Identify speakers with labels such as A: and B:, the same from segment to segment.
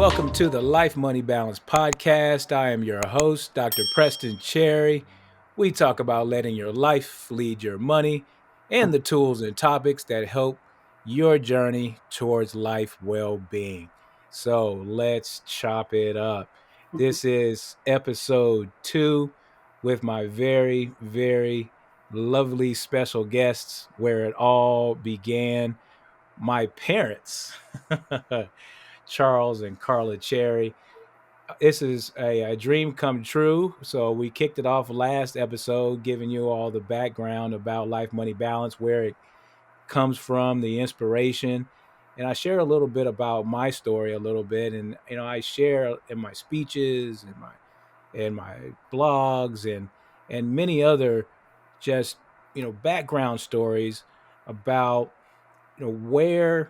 A: Welcome to the Life Money Balance podcast. I am your host, Dr. Preston Cherry. We talk about letting your life lead your money and the tools and topics that help your journey towards life well being. So let's chop it up. This is episode 2 with my very, very lovely special guests where it all began. My parents. Charles and Carla Cherry. This is a dream come true. So we kicked it off last episode, giving you all the background about Life Money Balance, where it comes from, the inspiration. And I share a little bit about my story a little bit. And, I share in my speeches and my blogs and many other just, background stories about where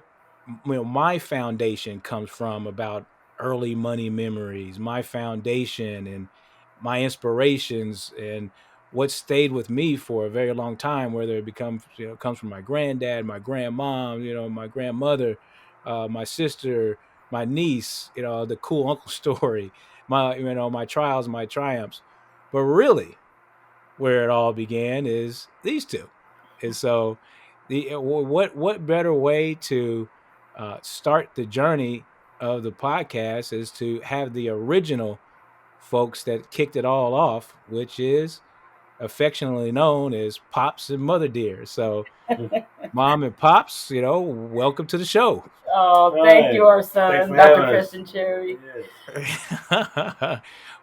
A: my foundation comes from, about early money memories, my foundation and my inspirations, and what stayed with me for a very long time, whether it becomes comes from my granddad, my grandmom, my grandmother, my sister, my niece, the cool uncle story, my trials, my triumphs. But really, where it all began is these two. And so, what better way to start the journey of the podcast is to have the original folks that kicked it all off, which is affectionately known as Pops and Mother Dear. So, Mom and Pops, welcome to the show.
B: Oh, thank you, our son, Dr. Preston Cherry.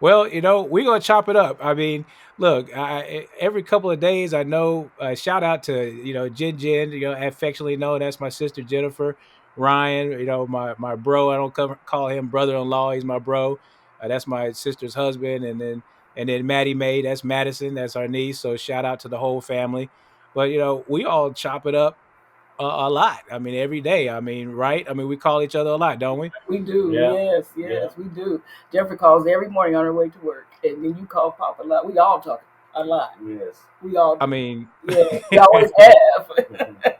A: Well, we're going to chop it up. I mean, look, every couple of days, I know, shout out to, Jen, affectionately known as my sister Jennifer, Ryan, my bro. I don't call him brother-in-law. He's my bro. That's my sister's husband. And then Maddie Mae, that's Madison. That's our niece. So shout out to the whole family. But, we all chop it up a lot. I mean, every day. I mean, right? I mean, we call each other a lot, don't we?
B: We do,
C: Yeah.
B: yes, we do. Jennifer calls every morning on her way to work, and then you call Pop a lot. We all talk a lot.
C: Yes.
B: We all do.
A: I mean,
B: yeah, we always have.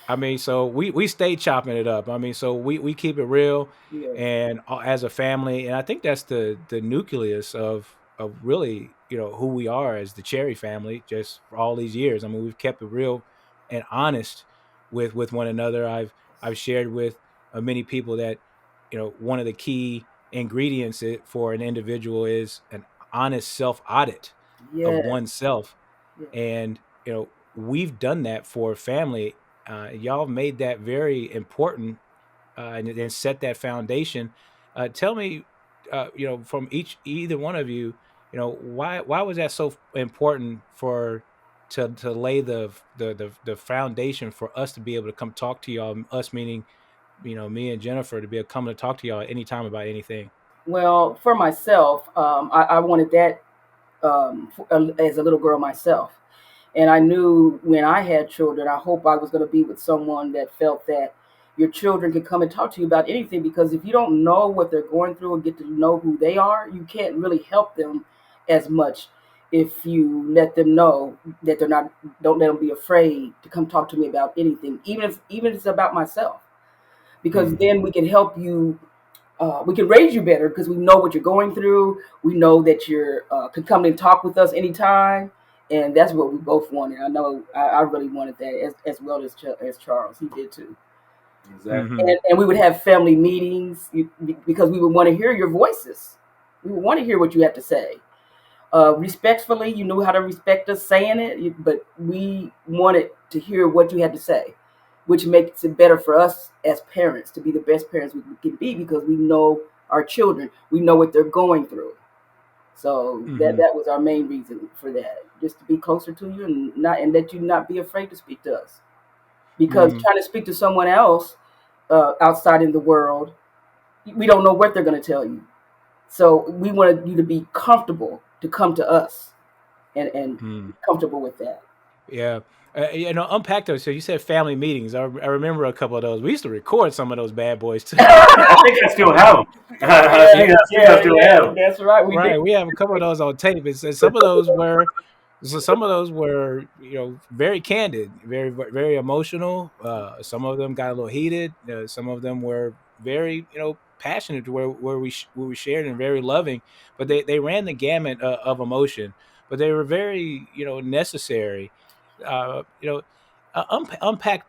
A: I mean, so we stay chopping it up. I mean, so we keep it real
B: Yeah.
A: and as a family, and I think that's the nucleus of really who we are as the Cherry family. Just for all these years, I mean, we've kept it real and honest with one another. I've shared with many people that one of the key ingredients for an individual is an honest self audit of
B: Yes.
A: oneself,
B: Yeah.
A: and we've done that for family. Y'all made that very important and set that foundation. Tell me, from either one of you, why was that so important for to lay the foundation for us to be able to come talk to y'all? Us meaning, me and Jennifer, to be able to come to talk to y'all at any time about anything.
B: Well, for myself, I wanted that as a little girl myself. And I knew when I had children, I hope I was going to be with someone that felt that your children could come and talk to you about anything. Because if you don't know what they're going through and get to know who they are, you can't really help them as much if you let them know that they're not. Don't let them be afraid to come talk to me about anything, even if it's about myself. Because then we can help you. We can raise you better because we know what you're going through. We know that you're can come and talk with us anytime, and that's what we both wanted. I know I really wanted that as well as Charles. He did too.
C: Exactly.
B: And we would have family meetings because we would want to hear your voices. We would want to hear what you have to say. Respectfully, you knew how to respect us saying it, but we wanted to hear what you had to say, which makes it better for us as parents to be the best parents we can be because we know our children. We know what they're going through. So that was our main reason for that, just to be closer to you and let you not be afraid to speak to us. Because trying to speak to someone else outside in the world, we don't know what they're going to tell you. So we wanted you to be comfortable to come to us and comfortable with that.
A: Yeah. Unpack those. So you said family meetings. I remember a couple of those. We used to record some of those bad boys too.
C: I think I still have them. I still have them.
B: That's right.
A: We have a couple of those on tape. And some of those were very candid, very very emotional. Some of them got a little heated. Some of them were very passionate to where we shared and very loving, but they ran the gamut of emotion, but they were very necessary. You know, unpack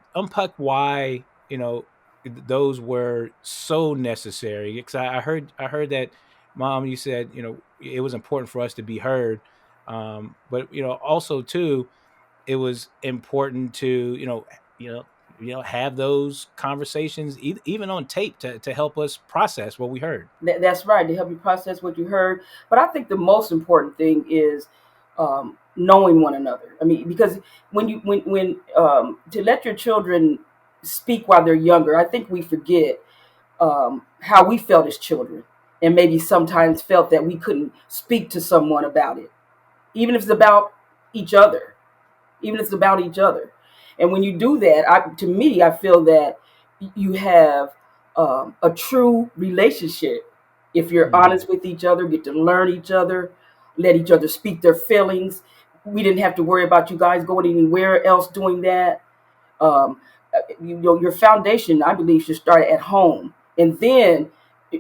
A: why those were so necessary, because I heard that, mom, you said it was important for us to be heard, but also too, it was important to you know have those conversations, even on tape, to help us process what we heard.
B: That's right, to help you process what you heard. But I think the most important thing is knowing one another. I mean, because when to let your children speak while they're younger, I think we forget how we felt as children, and maybe sometimes felt that we couldn't speak to someone about it, even if it's about each other, even if it's about each other. And when you do that, to me, I feel that you have a true relationship if you're
A: Hmm.
B: honest with each other, get to learn each other, let each other speak their feelings. We didn't have to worry about you guys going anywhere else doing that. um, your foundation, I believe, should start at home, and then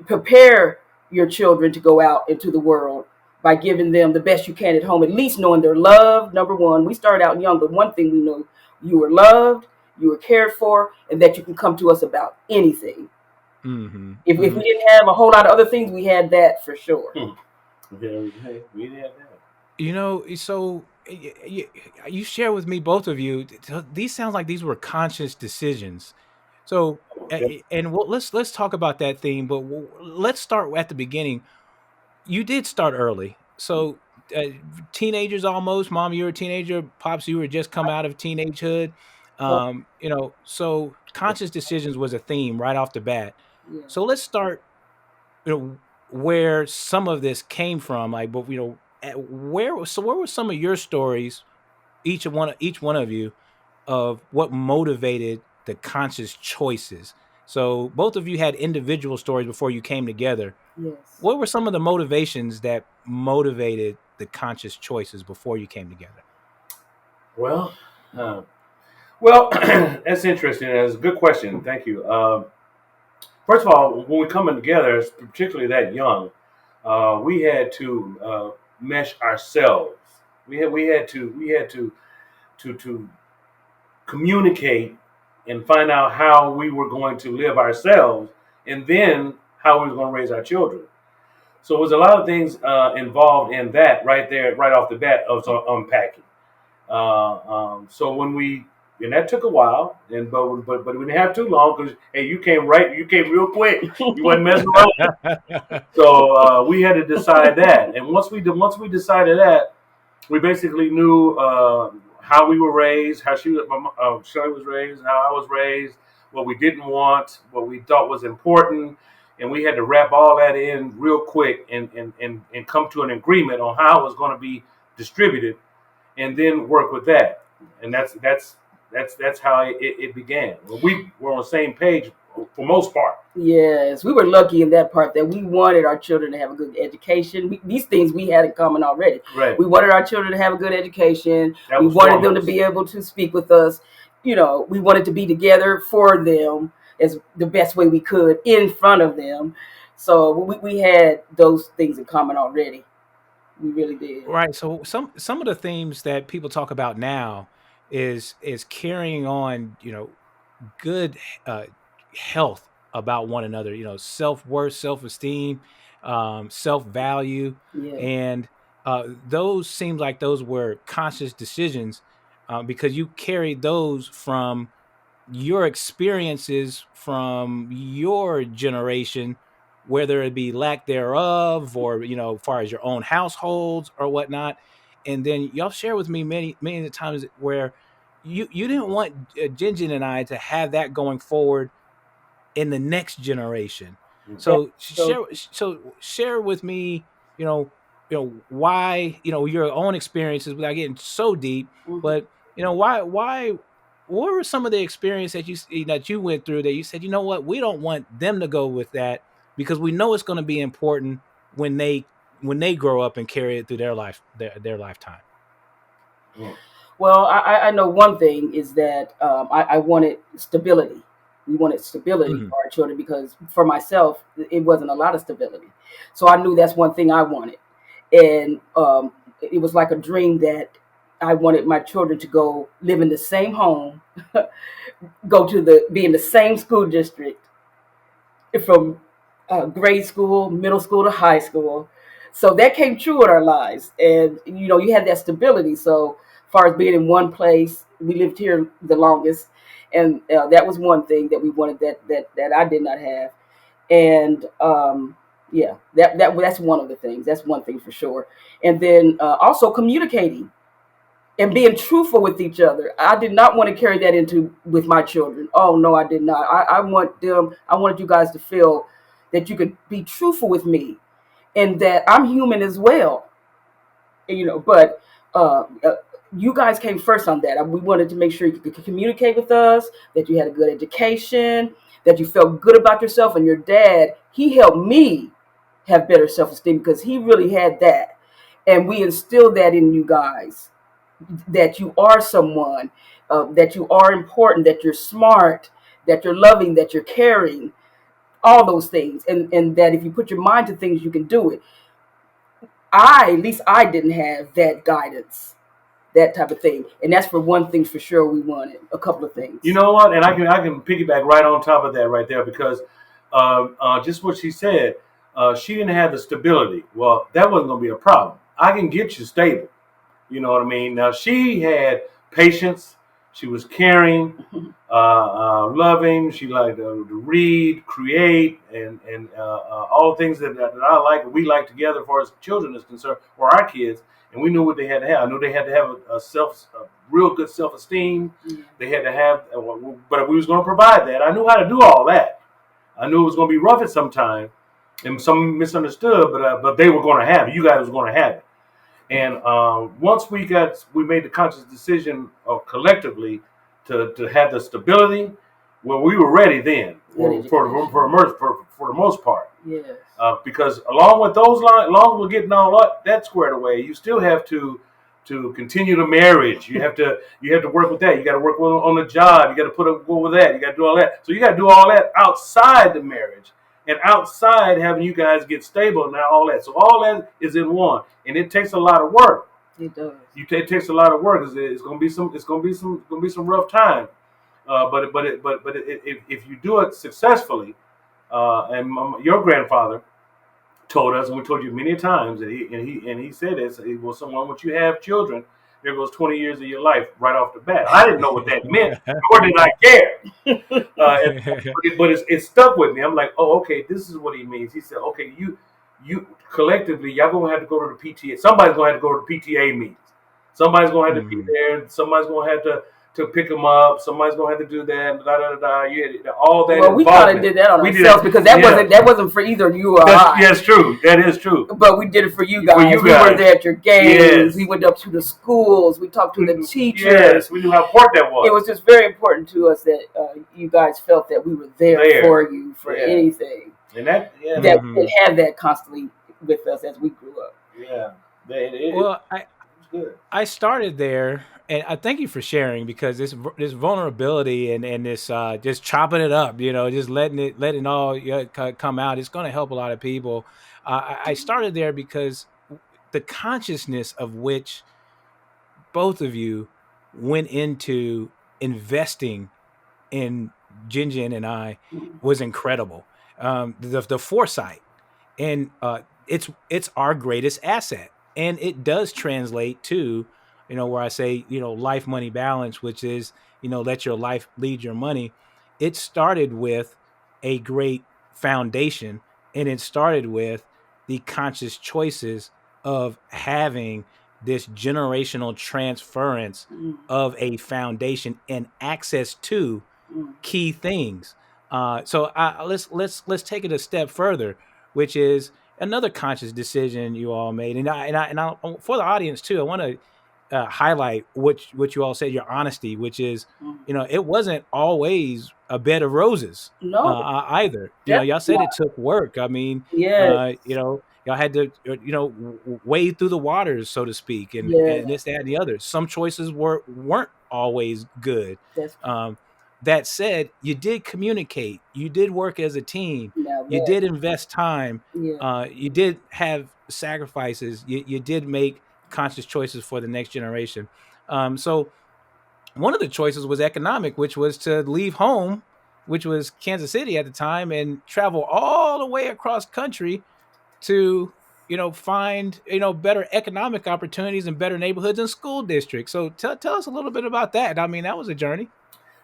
B: prepare your children to go out into the world by giving them the best you can at home, at least knowing they're loved. Number one, we start out young, but one thing we know: you were loved, you were cared for, and that you can come to us about anything.
A: Hmm.
B: If
A: Hmm.
B: we didn't have a whole lot of other things, we had that for sure.
C: Hmm. Yeah, hey, we didn't have that.
A: So you share with me, both of you, these sounds like these were conscious decisions. So
C: Okay.
A: and let's talk about that theme, but let's start at the beginning. You did start early. So uh, teenagers, almost. Mom, you were a teenager. Pops, you were just come out of teenagehood.
B: So,
A: So conscious decisions was a theme right off the bat.
B: yeah.
A: So let's start where some of this came from. Like, but where were some of your stories, each one of you, of what motivated the conscious choices? So both of you had individual stories before you came together.
B: Yes.
A: What were some of the motivations that motivated the conscious choices before you came together?
C: Well, uh, well, that's interesting. That's a good question. Thank you. First of all, when we're coming together, particularly that young, we had to mesh ourselves. We had to communicate and find out how we were going to live ourselves, and then how we were going to raise our children. So it was a lot of things involved in that right there, right off the bat, of unpacking. So when we and that took a while, and but we didn't have too long because hey, you came real quick. You wasn't messing around. So we had to decide that, and once we decided that, we basically knew how we were raised, how Shirley was raised, how I was raised, what we didn't want, what we thought was important, and we had to wrap all that in real quick and come to an agreement on how it was going to be distributed, and then work with that. And that's how it began. We were on the same page for most part.
B: Yes, we were lucky in that part that we wanted our children to have a good education. These things we had in common already.
C: Right.
B: We wanted our children to have a good education.
C: That
B: We
C: was
B: wanted them to
C: foremost.
B: be able to speak with us. We wanted to be together for them as the best way we could in front of them. So we had those things in common already. We really did.
A: Right. So some of the themes that people talk about now is carrying on, good health about one another, self-worth, self-esteem, self-value,
B: Yeah.
A: and those seems like those were conscious decisions, because you carried those from your experiences from your generation, whether it be lack thereof, or as far as your own households or whatnot. And then y'all share with me many times where you didn't want Jinjin and I to have that going forward in the next generation.
B: That's
A: So
B: so
A: share with me, why, your own experiences, without getting so deep,
B: true.
A: but why what were some of the experience that you went through that you said, what, we don't want them to go with that, because we know it's going to be important when they grow up and carry it through their lifetime.
C: Mm.
B: Well, I know one thing is that I wanted stability. We wanted stability
A: Hmm.
B: for our children because for myself, it wasn't a lot of stability. So I knew that's one thing I wanted. And it was like a dream that I wanted my children to go live in the same home, be in the same school district from grade school, middle school to high school. So that came true in our lives, and you had that stability. So, as far as being in one place, we lived here the longest, and that was one thing that we wanted that I did not have, and yeah, that's one of the things. That's one thing for sure, and then also communicating and being truthful with each other. I did not want to carry that into with my children. Oh no, I did not. I wanted you guys to feel that you could be truthful with me and that I'm human as well. But you guys came first on that. We wanted to make sure you could communicate with us, that you had a good education, that you felt good about yourself. And your dad, he helped me have better self-esteem because he really had that. And we instilled that in you guys, that you are someone, that you are important, that you're smart, that you're loving, that you're caring, all those things, and that if you put your mind to things, you can do it. At least I didn't have that guidance, that type of thing, and that's for one thing for sure. We wanted a couple of
C: You
B: things.
C: know what? And I can piggyback right on top of that right there because just what she said, she didn't have the stability. Well, that wasn't going to be a problem. I can get you stable. You know what I mean? Now she had patience. She was caring, loving. She liked to read, create, and all the things that I like. We like together, as far as children is concerned, or our kids. And we knew what they had to have. I knew they had to have a real good self esteem.
B: Yeah.
C: They had to have, but we was going to provide that. I knew how to do all that. I knew it was going to be rough at some time, and some misunderstood, but they were going to have it. You guys was going to have it. And once we made the conscious decision collectively to have the stability, well, we were ready then
B: Good education.
C: for the most part.
B: Yes.
C: Because along with those lines, along with getting all that squared away, you still have to continue the marriage. You have to work with that. You got to work on the job. You got to go with that. You got to do all that. So you got to do all that outside the marriage and outside having you guys get stable and all that. So all that is in one, and it takes a lot of work.
B: It does.
C: It takes a lot of work. It's going to be some rough time. If you do it successfully, your grandfather told us, and we told you many times, that he said this. Well, someone, once you have children, there goes 20 years of your life right off the bat. I didn't know what that meant, nor did I care. But it stuck with me. I'm like, oh, okay, this is what he means. He said, okay, you collectively, y'all gonna have to go to the PTA. Somebody's gonna have to go to the PTA meetings. Somebody's gonna have to be
A: Hmm.
C: there. Somebody's gonna have to pick them up. Somebody's gonna have to do that. Da, da, da, da. All that
B: Well, we kind of
C: involvement.
B: did that on
C: We did
B: ourselves
C: it.
B: because
C: Yeah,
B: that wasn't for either you or I.
C: that's true. That is true.
B: But we did it for you
C: For
B: guys.
C: you
B: We were
C: guys.
B: there at your games.
C: Yes.
B: We went up to the schools. We talked to the
C: Yes,
B: teachers.
C: we knew how important that
B: It
C: was.
B: was just very important to us that you guys felt that we were there
C: There.
B: for you for
C: Yeah.
B: anything.
C: And that, yeah,
B: That
A: Hmm.
B: would have that constantly with us as we grew up.
C: yeah, it
A: Well,
C: was good.
A: I started there, and I thank you for sharing because this vulnerability and this just chopping it up, just letting all come out. It's going to help a lot of people. I started there because the consciousness of which both of you went into investing in Jinjin and I was incredible. The foresight, and it's our greatest asset, and it does translate to where I say life money balance, which is let your life lead your money. It started with a great foundation, and it started with the conscious choices of having this generational transference
B: Mm,
A: of a foundation and access to
B: mm,
A: key things. Let's take it a step further, which is another conscious decision you all made, and I for the audience too. I want to highlight what you all said, your honesty, which is
B: mm.
A: it wasn't always a bed of roses
B: No,
A: either. Y'all
B: definitely
A: said it
B: not.
A: took work. I mean,
B: Yes,
A: y'all had to wade through the waters, so to speak, and
B: yes,
A: this, that, and the other. Some choices weren't always good.
B: that's true.
A: Um, that said, you did communicate, you did work as a team,
B: Now
A: you
B: that,
A: did invest time,
B: yeah,
A: you did have sacrifices, you did make conscious choices for the next generation. So one of the choices was economic, which was to leave home, which was Kansas City at the time, and travel all the way across country to find better economic opportunities and better neighborhoods and school districts. So tell us a little bit about that. I mean, that was a journey.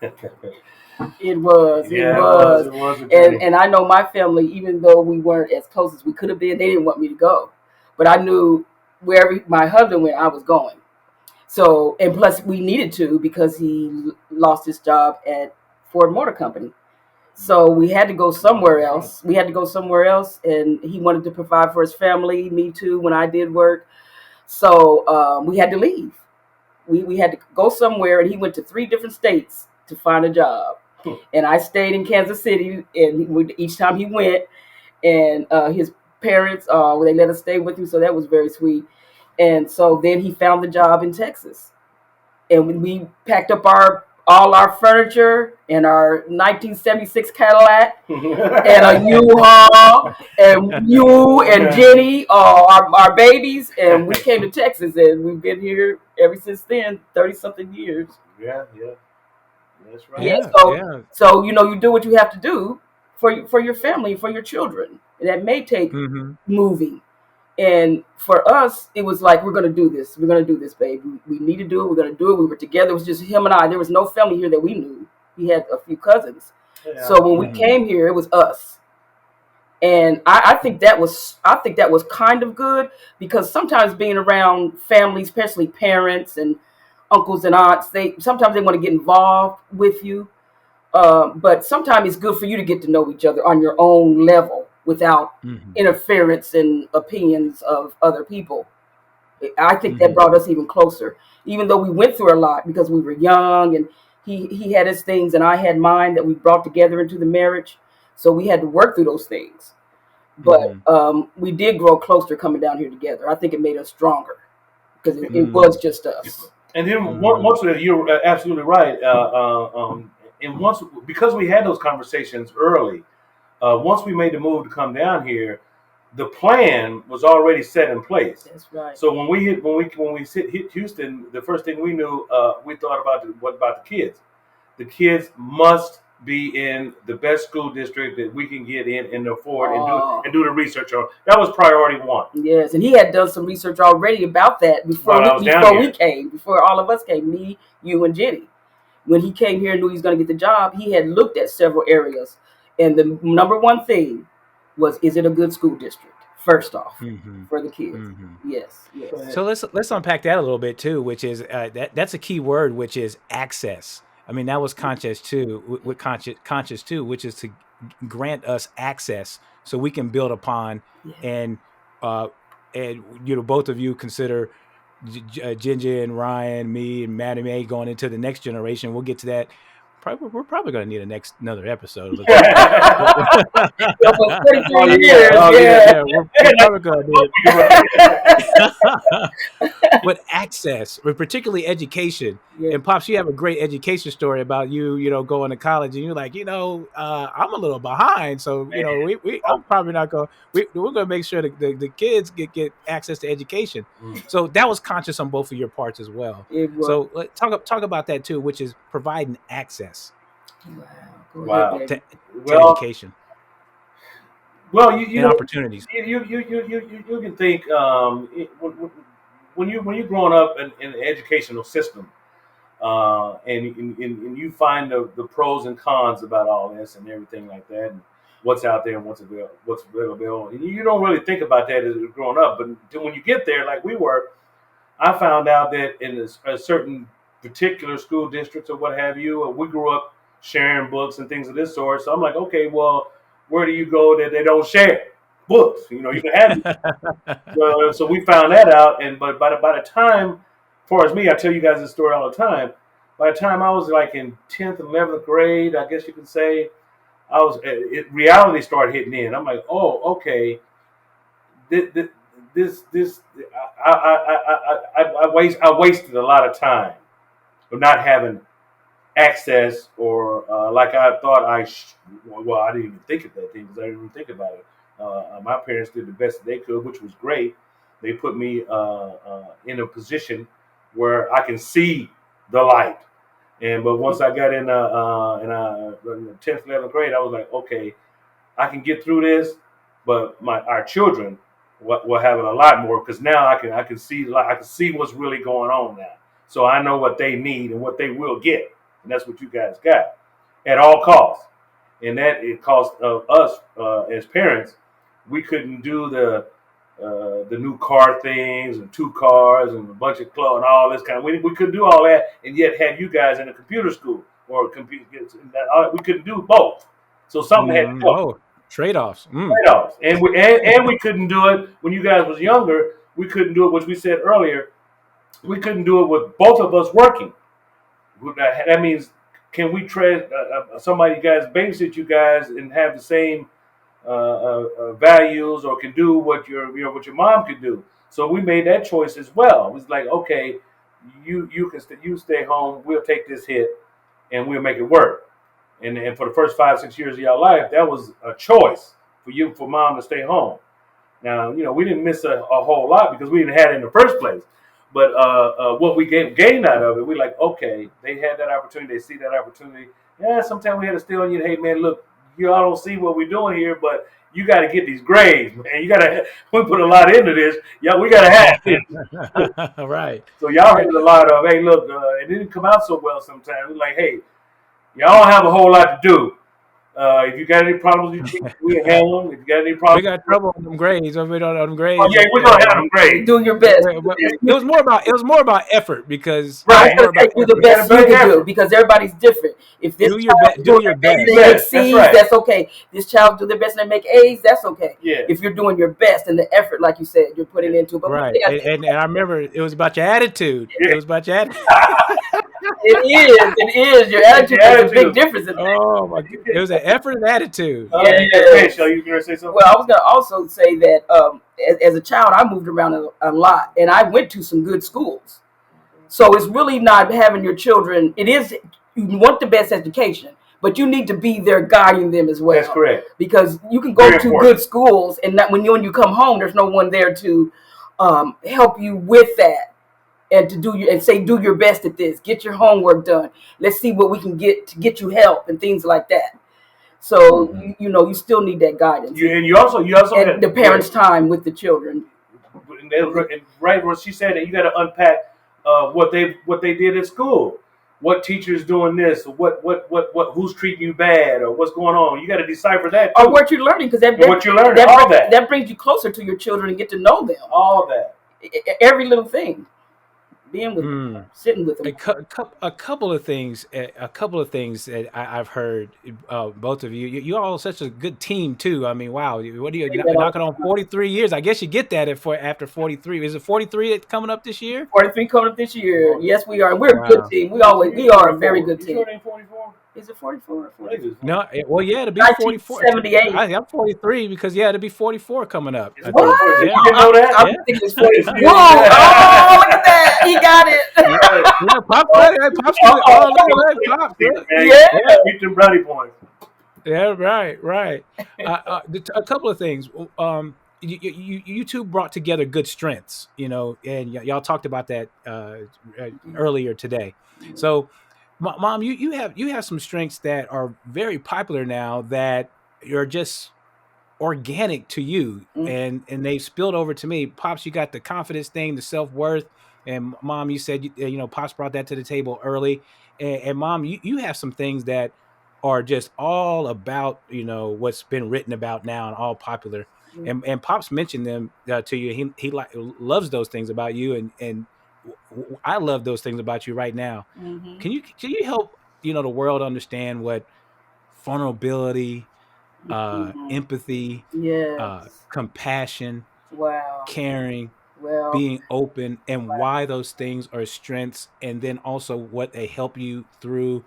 B: it was, it
C: Yeah, it was.
B: was,
C: It was a
B: and
C: journey.
B: I know my family, even though we weren't as close as we could have been, they didn't want me to go, but I knew wherever my husband went, I was going. So, and plus we needed to because he lost his job at Ford Motor Company. So we had to go somewhere
C: That's right.
B: else. We had to go somewhere else, and he wanted to provide for his family. Me too. When I did work, so we had to leave. We had to go somewhere, and he went to 3 different states to find a job. And I stayed in Kansas City, and each time he went, and his parents, they let us stay with him, so that was very sweet. And so then he found the job in Texas, and when we packed up our all our furniture and our 1976 Cadillac and a U-Haul and you and Jenny, our babies, and we came to Texas, and we've been here ever since then, 30 something years.
C: Yeah, yeah, that's
B: Yeah,
C: right.
A: Yeah,
B: so
A: yeah.
B: you do what you have to do for your family, for your children. And that may take
A: Hmm.
B: moving. And for us, it was like, we're going to do this. We're going to do this, babe. We need to do it. We're going to do it. We were together. It was just him and I. There was no family here that we knew. He had a few cousins.
C: Yeah.
B: So when we
A: Hmm.
B: came here, it was us. And I think that was kind of good, because sometimes being around family, especially parents and uncles and aunts, they sometimes they want to get involved with you. But sometimes it's good for you to get to know each other on your own level without
A: Hmm.
B: interference and opinions of other people. I think that
A: Hmm.
B: brought us even closer, even though we went through a lot because we were young, and he had his things and I had mine that we brought together into the marriage. So we had to work through those things. But
A: Hmm.
B: we did grow closer coming down here together. I think it made us stronger because it was
A: Hmm.
B: just us.
C: And then
A: Hmm.
C: once you're absolutely right. And once because we had those conversations early, once we made the move to come down here, the plan was already set in place.
B: That's right.
C: So hit Houston, the first thing we knew, we thought about what about the kids? The kids must be in the best school district that we can get in and afford and
B: Oh,
C: do the research on. That was priority one
B: yes, and he had done some research already about that before
C: while
B: we
C: I was down
B: before we
C: here.
B: came, before all of us came, me, you, and Jenny. When he came here and knew he was going to get the job, he had looked at several areas, and the number one thing was, is it a good school district? First off,
A: Hmm.
B: for the kids.
A: Hmm.
B: Yes,
C: Go
B: yes.
C: ahead.
A: So let's unpack that a little bit too, which is that's a key word, which is access. I mean, that was conscious too, with conscious too, which is to grant us access so we can build upon,
B: Yeah.
A: and uh both of you consider Ginger and Ryan, me and Maddie Mae going into the next generation. We'll get to that. Probably, we're probably going to need another episode. It looks like.
B: For
C: Oh
B: 43
C: yeah,
B: years,
C: oh yeah.
B: yeah.
A: Yeah, we're probably going to need
C: We can run-
A: it. But access, but particularly education.
B: Yeah.
A: And Pops, you have a great education story about going to college, and you're like, I'm a little behind, so
C: Man,
A: I'm probably not going. We're going to make sure that the kids get access to education.
C: mm.
A: So that was conscious on both of your parts as well.
B: It was.
A: So talk about that too, which is providing access
B: Wow. Go ahead,
C: Wow.
B: baby.
A: to to
C: Well,
A: education
C: well, you
A: and
C: know,
A: opportunities.
C: you can think when you're growing up in the educational system, and you find the pros and cons about all this and everything like that, and what's out there and what's available, and you don't really think about that as you're growing up, but when you get there, like we were, I found out that in a certain particular school districts or what have you, we grew up sharing books and things of this sort. So I'm like, okay, well, where do you go that they don't share books? You can have. So we found that out, and but by the time, as far as me, I tell you guys this story all the time. By the time I was like in 10th, 11th grade, I guess you could say, reality started hitting in. I'm like, oh, okay, this, this I wasted a lot of time of not having access or like I thought well, I didn't even think of that thing because I didn't even think about it. My parents did the best that they could, which was great. They put me in a position where I can see the light. And but once I got in the 10th, 11th grade, I was like, okay, I can get through this, but our children will have it a lot more because now I can see what's really going on now. So I know what they need and what they will get, and that's what you guys got at all costs. And that it cost us as parents, we couldn't do the new car things and two cars and a bunch of clothes and all this kind of. We couldn't do all that, and yet have you guys in a computer school or computer. We couldn't do both. So something had to
A: Mm,
C: go.
A: oh, trade-offs.
C: Trade-offs. And we couldn't do it when you guys was younger. We couldn't do it, which we said earlier. We couldn't do it with both of us working. That means, can we trade somebody guys babysit you guys and have the same values, or can do what what your mom could do? So we made that choice as well. It was like, okay, you stay home. We'll take this hit and we'll make it work. And for the first 5 6 years of your life, that was a choice for mom to stay home. Now, we didn't miss a whole lot because we didn't have it in the first place. But what we gained out of it, we like, okay, they had that opportunity, they see that opportunity. Yeah, sometimes we had to stay on you. Hey, man, look, you all don't see what we're doing here, but you got to get these grades, man. We put a lot into this. Yeah, we got to have this.
A: Mm. Right.
C: So y'all
A: Right.
C: had a lot of, hey, look, it didn't come out so well sometimes. We're like, hey, y'all don't have a whole lot to do. If you got any problems, we can handle them. If you got any
A: We
C: problems,
A: got trouble on them grades. We don't on them
C: oh
A: grades.
C: yeah, we're gonna have them grades.
B: Do your best.
A: But it was more about effort because it
C: Right.
A: was
B: I was
A: more
B: gonna
A: about
B: say do the
C: We
A: effort.
C: got to
B: best you
C: make
B: can do
C: effort.
B: because everybody's different. If this
A: Do your
B: child
A: best.
B: is
A: Do
B: doing
A: your
B: their best
C: Do
B: and
A: best.
B: they
C: your
B: make
C: best. That's
B: C's,
C: right.
B: that's okay. This child do their best and they make A's, that's okay.
C: Yeah.
B: If you're doing your best and the effort, like you said, you're putting
C: Yeah.
B: into it. But one
A: Right.
B: thing I think
A: And I remember it was about your attitude.
C: Yeah.
A: It was about your attitude.
B: it is. Your
C: It's
B: attitude
C: the
B: makes a big
C: attitude.
B: difference in things.
A: Oh my God. It was an effort and attitude.
C: Oh yeah. Hey,
B: Yes.
C: Shell, you gonna say something?
B: Well, I was going to also say that as a child, I moved around a lot, and I went to some good schools. So it's really not having your children. It is you want the best education, but you need to be there guiding them as
C: That's
B: well,
C: correct.
B: because you can go
C: Very
B: to
C: important.
B: good schools, and that when you come home, there's no one there to help you with that and to do your best at this. Get your homework done. Let's see what we can get to get you help and things like that. So
A: Mhm.
B: you still need that guidance
C: You also
B: and
C: had
B: the parents' time with the children.
C: and right when she said that you got to unpack what they did at school. What teachers doing this? What who's treating you bad or what's going on? You got to decipher that
B: Or
C: too.
B: what you're learning, because
C: And what you're learning, all that,
B: that brings you closer to your children and get to know them.
C: all that.
B: Every little thing, being with them,
A: Mm.
B: sitting with them.
A: A couple of things. A couple of things that I've heard. Both of you. You all are such a good team too. I mean, wow. What are you
B: Say that all
A: knocking on 43 years? I guess you get that after 43. Is it 43 that's coming up this year?
B: 43 coming up this year. Yes, we are. We're a good
A: Wow.
B: team. We are a very good
C: You
B: team.
C: sure it ain't 44?
B: Is it 44 or
C: I think
B: 44?
C: it's
A: No, well, yeah, it'll be 44.
B: 1978.
A: I'm 43 because yeah, it'll be 44 coming up.
C: Is
A: I
C: it
B: What?
A: think.
C: 44? You
A: Yeah,
C: didn't know that?
B: I'm
A: yeah,
B: thinking it's 40.
C: It's
B: Whoa! Oh, look at that. He got
A: yeah.
B: it.
A: Yeah, Pops
C: Oh,
A: ready. Hey, Pops
C: oh,
A: good.
C: oh,
A: Oh, look at that, Pops. Look.
C: man,
B: Yeah.
A: Yeah,
C: keep them brownie points.
A: yeah, right, right. A couple of things. You two brought together good strengths, and y'all talked about that earlier today. So, Mom, you have some strengths that are very popular now that are just organic to you,
B: Mm.
A: and they spilled over to me. Pops, you got the confidence thing, the self-worth, and Mom, you said Pops brought that to the table early, and Mom, you have some things that are just all about what's been written about now and all popular, and Pops mentioned them to you. He loves those things about you, and I love those things about you right now.
B: Mm-hmm.
A: Can you help the world understand what vulnerability,
B: Mm-hmm.
A: empathy,
B: Yes.
A: compassion,
B: Wow.
A: caring,
B: Well.
A: being open, and
B: Wow.
A: why those things are strengths, and then also what they help you through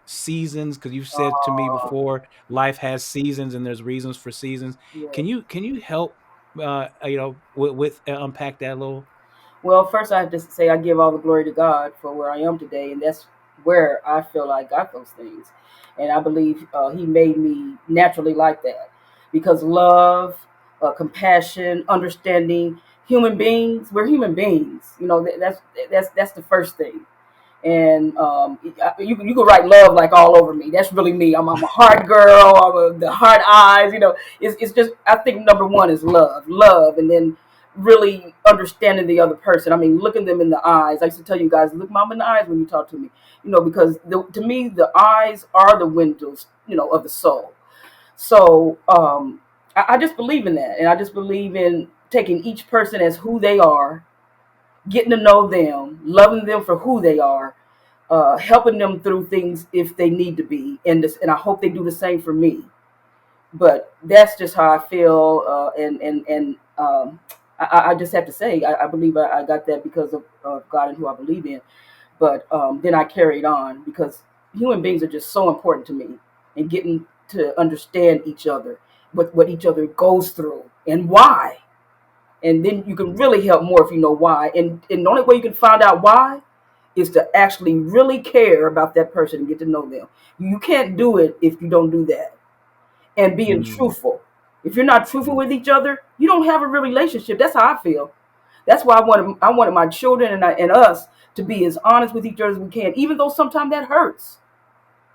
A: seasons? Because you've said to me
B: Oh,
A: before, life has seasons, and there's reasons for seasons.
B: yes.
A: Can you help with unpack that a little?
B: Well, first I have to say I give all the glory to God for where I am today, and that's where I feel I got those things. And I believe he made me naturally like that because love, compassion, understanding, human beings, we're human beings. You know, that's the first thing. And you could write love like all over me. That's really me. I'm a heart girl. The heart eyes. You know, it's just I think number one is love, and then really understanding the other person. I mean, looking them in the eyes. I used to tell you guys, look mom in the eyes when you talk to me. You know, because to me the eyes are the windows, you know, of the soul. So I just believe in that, and I just believe in taking each person as who they are, getting to know them, loving them for who they are, helping them through things if they need to be, and I hope they do the same for me. But that's just how I feel, I just have to say I believe I got that because of God and who I believe in. But then I carried on because human beings are just so important to me, and getting to understand each other, what each other goes through and why. And then you can really help more if you know why. And the only way you can find out why is to actually really care about that person and get to know them. You can't do it if you don't do that. And being
A: Mm,
B: truthful. If you're not truthful
A: mm,
B: with each other, you don't have a real relationship. That's how I feel. That's why I wanted my children and us to be as honest with each other as we can, even though sometimes that hurts.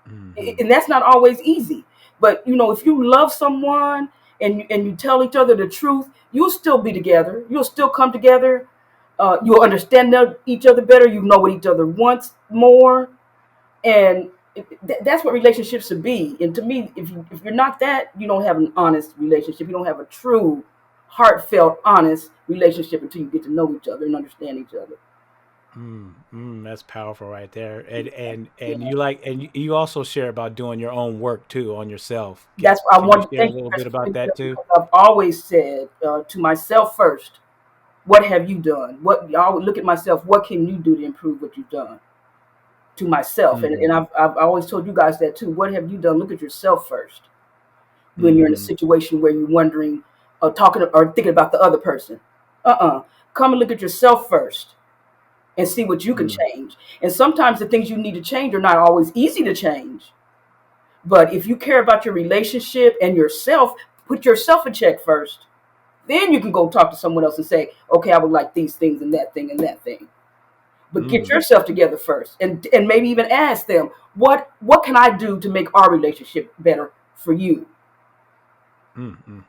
A: mhm,
B: And that's not always easy. But you know, if you love someone and you tell each other the truth, you'll still be together. You'll still come together. You'll understand each other better. You know what each other wants more, and that's what relationships should be. And to me, if you're not that, you don't have an honest relationship. You don't have a true, heartfelt, honest relationship until you get to know each other and understand each other.
A: that's powerful right there. And
B: Yeah.
A: you like, and you also share about doing your own work too on yourself.
B: That's why I
A: Can you
B: want to
A: share a
B: thank you
A: little
B: guys
A: bit
B: for
A: about
B: bringing it
A: that
B: up
A: too?
B: because I've always said to myself first, what have you done? What y'all look at myself, what can you do to improve what you've done to myself? And
A: Mhm,
B: I've always told you guys that too. What have you done? Look at yourself first when you're in a
A: mhm,
B: situation where you're wondering or talking or thinking about the other person. Uh-uh. Come and look at yourself first and see what you can
A: mm,
B: change. And sometimes the things you need to change are not always easy to change. But if you care about your relationship and yourself, put yourself in check first. Then you can go talk to someone else and say, okay, I would like these things and that thing and that thing. But get
A: mm,
B: yourself together first, and maybe even ask them, what can I do to make our relationship better for you?
A: mm.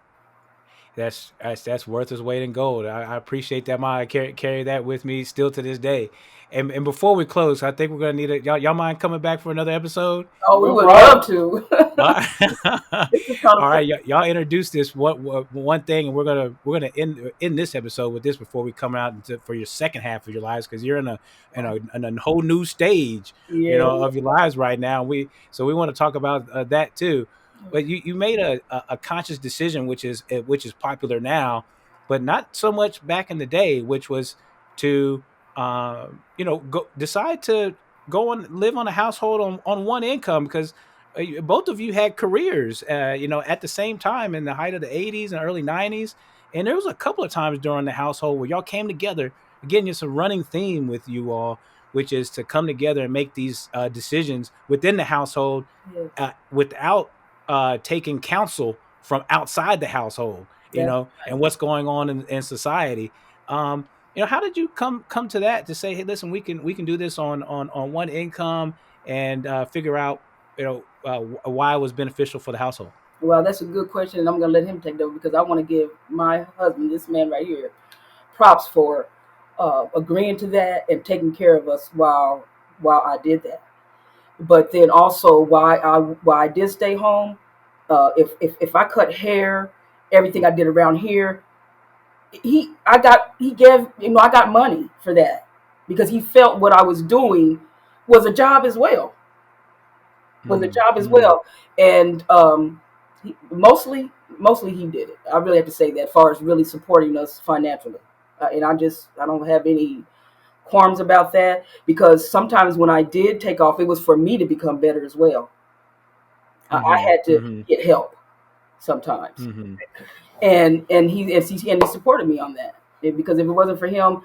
A: That's worth its weight in gold. I appreciate that, Ma. I carry that with me still to this day. And before we close, I think we're gonna need y'all mind coming back for another episode.
B: Oh, we
C: No
B: would love
C: problem.
B: to.
A: Uh,
B: This is kind of
A: all
B: fun.
A: right, y'all introduce this one thing, and we're gonna end this episode with this before we come out for your second half of your lives because you're in a whole new stage,
B: Yeah.
A: of your lives right now. We want to talk about that too. But you made a conscious decision, which is popular now, but not so much back in the day, which was to go decide to go on live on a household on one income because both of you had careers, at the same time in the height of the 80s and early 90s. And there was a couple of times during the household where y'all came together. Again, it's a running theme with you all, which is to come together and make these decisions within the household
B: Yes,
A: without taking counsel from outside the household,
B: that's
A: and
B: right.
A: what's going on in society. How did you come to that to say, hey, listen, we can do this on one income and figure out why it was beneficial for the household.
B: Well, that's a good question, and I'm going to let him take that over because I want to give my husband, this man right here, props for agreeing to that and taking care of us while I did that. But then also why I did stay home. If I cut hair, everything I did around here, he gave I got money for that because he felt what I was doing was a job as well. Was a
A: Mm,
B: job as
A: mm,
B: well, and mostly he did it. I really have to say that, as far as really supporting us financially, and I don't have any qualms about that because sometimes when I did take off, it was for me to become better as well. I
A: mhm,
B: had to
A: mhm,
B: get help sometimes,
A: mhm,
B: and he supported me on that. Because if it wasn't for him,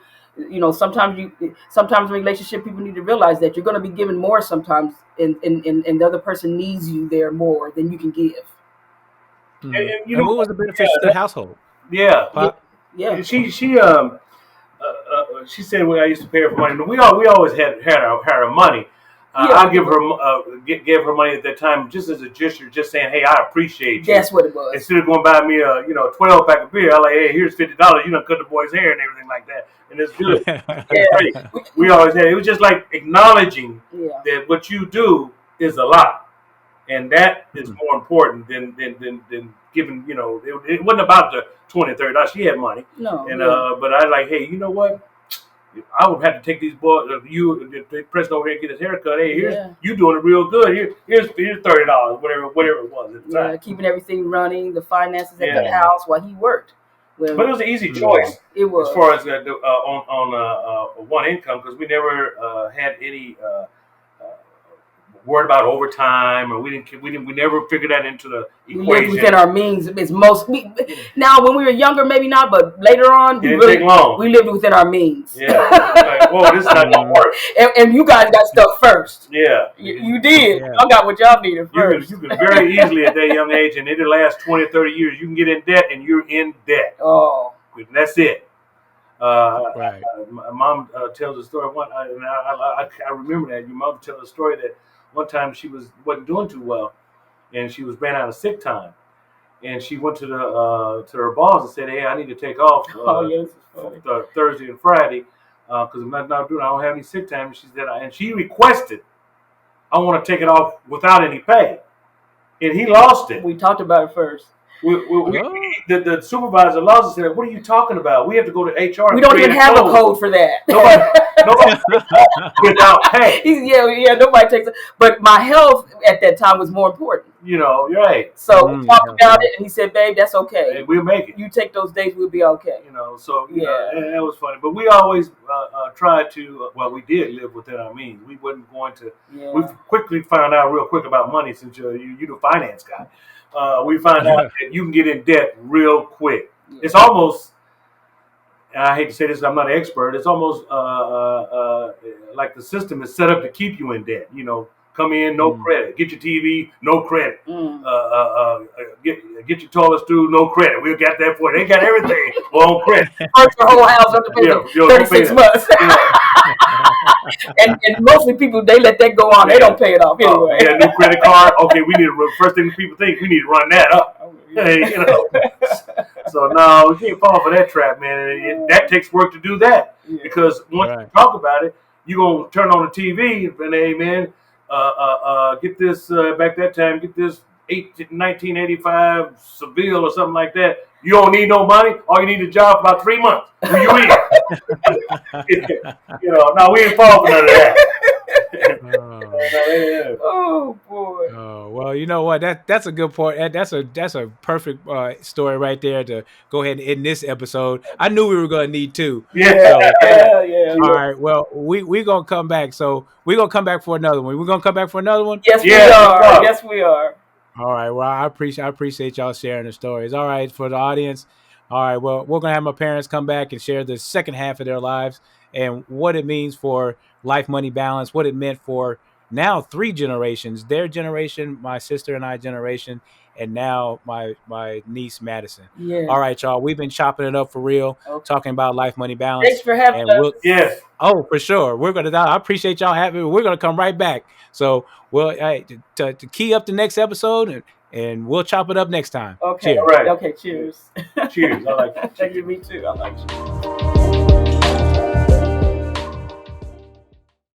B: Sometimes in a relationship people need to realize that you're going to be given more sometimes, and the other person needs you there more than you can give.
C: And you
A: And
C: know
A: what was
C: what?
A: the benefits to
C: Yeah,
A: the household,
C: yeah.
B: Yeah,
A: Pop?
B: yeah,
C: She said when I used to pay her for money. We always had her money.
B: yeah.
C: I gave her money at that time just as a gesture, just saying, "Hey, I appreciate you."
B: That's what it was.
C: Instead of going buy me a 12 pack of beer, I like, "Hey, here's $50. You know, cut the boy's hair and everything like that, and it's good." It's
B: Yeah,
C: great. We always had it. It was just like acknowledging
B: yeah.
C: that what you do is a lot, and that is more important than giving. It wasn't about the $20, $30. She had money,
B: No,
C: and
B: yeah,
C: but I like, hey, you know what? I would have to take these boys, Preston over here and get his haircut. Hey,
B: yeah,
C: you doing it real good. Here's $30, whatever it was at the
B: yeah.
C: time.
B: Keeping everything running, the finances at the
C: Yeah,
B: house while he worked.
C: but
B: Well,
C: it was an easy
A: Mm.
C: choice
B: it
C: as
B: was.
C: far as on one income because we never had any worried about overtime or we never figured that into the
B: We lived
C: equation.
B: within our means. Now when we were younger, maybe not, but later on,
C: It didn't take long.
B: we lived within our means.
C: Yeah, like, whoa, this is not gonna work.
B: And you guys got stuff first.
C: Yeah,
B: You did.
A: Yeah.
B: Y'all got what y'all needed first.
C: you can very easily at that young age, and it'll last 20 or 30 years. You can get in debt, and you're in debt.
B: Oh,
C: And that's it.
A: Right.
C: My mom tells a story. I remember that. Your mother tells a story that one time she wasn't doing too well, and she was ran out of sick time, and she went to her boss and said, "Hey, I need to take off
B: oh yeah, this is funny.
C: Thursday and Friday because I'm not doing. I don't have any sick time." And she said, and she requested, "I want to take it off without any pay," and he lost it.
B: We talked about it first.
C: The supervisor lost it. Said, "What are you talking about? We have to go to HR.
B: We don't even have a code for that.
C: Nobody without pay.
B: Yeah, nobody takes it. But my health at that time was more important.
C: You're right.
B: So we talked about it, and he said, "Babe, that's okay.
C: Hey, we'll make it.
B: You take those days, we'll be okay."
C: So that was funny. But we always tried to. Well, we did live within our means. We wasn't going to.
B: Yeah.
C: We quickly found out real quick about money since you're the finance guy. We found out that you can get in debt real quick.
B: Yeah.
C: It's almost. I hate to say this, I'm not an expert. It's almost like the system is set up to keep you in debt. Come in, no credit. Get your TV, no credit. Get your toilet stool, no credit. We got that for you. They got everything on credit.
B: First, your whole house up to pay 36 months. and mostly people, they let that go on. They don't pay it off anyway.
C: New credit card. Okay, we need to. First thing people think, we need to run that up. Hey, So no, we can't fall for that trap, man. That takes work to do that because once you talk about it, you're gonna turn on the TV and hey, man, get this back that time. Get this 1985 Seville or something like that. You don't need no money. All you need is a job for about 3 months. Who you in? No, we ain't fall for none of that.
B: Oh boy.
A: Oh well, you know what? That's a good point. That's a perfect story right there to go ahead and end this episode. I knew we were going to need two.
B: Yeah.
A: All right. Well, we gonna come back. So we're gonna come back for another one. We're gonna come back for another one.
B: Yes, we are. Yes, we are.
A: All right. Well, I appreciate y'all sharing the stories. All right, for the audience. All right. Well, we're gonna have my parents come back and share the second half of their lives and what it means for life, money, balance. What it meant for now 3 generations: their generation, my sister and I generation, and now my niece Madison.
B: Yeah.
A: All right, y'all. We've been chopping it up for real, talking about life, money, balance.
B: Thanks for having us.
C: Yes.
A: Oh, for sure. I appreciate y'all having me. We're gonna come right back. So we'll to key up the next episode and we'll chop it up next time.
B: Okay.
A: Cheers.
C: Right.
B: Okay. Cheers.
C: Cheers. I like it.
B: Thank you. Me too. I like you.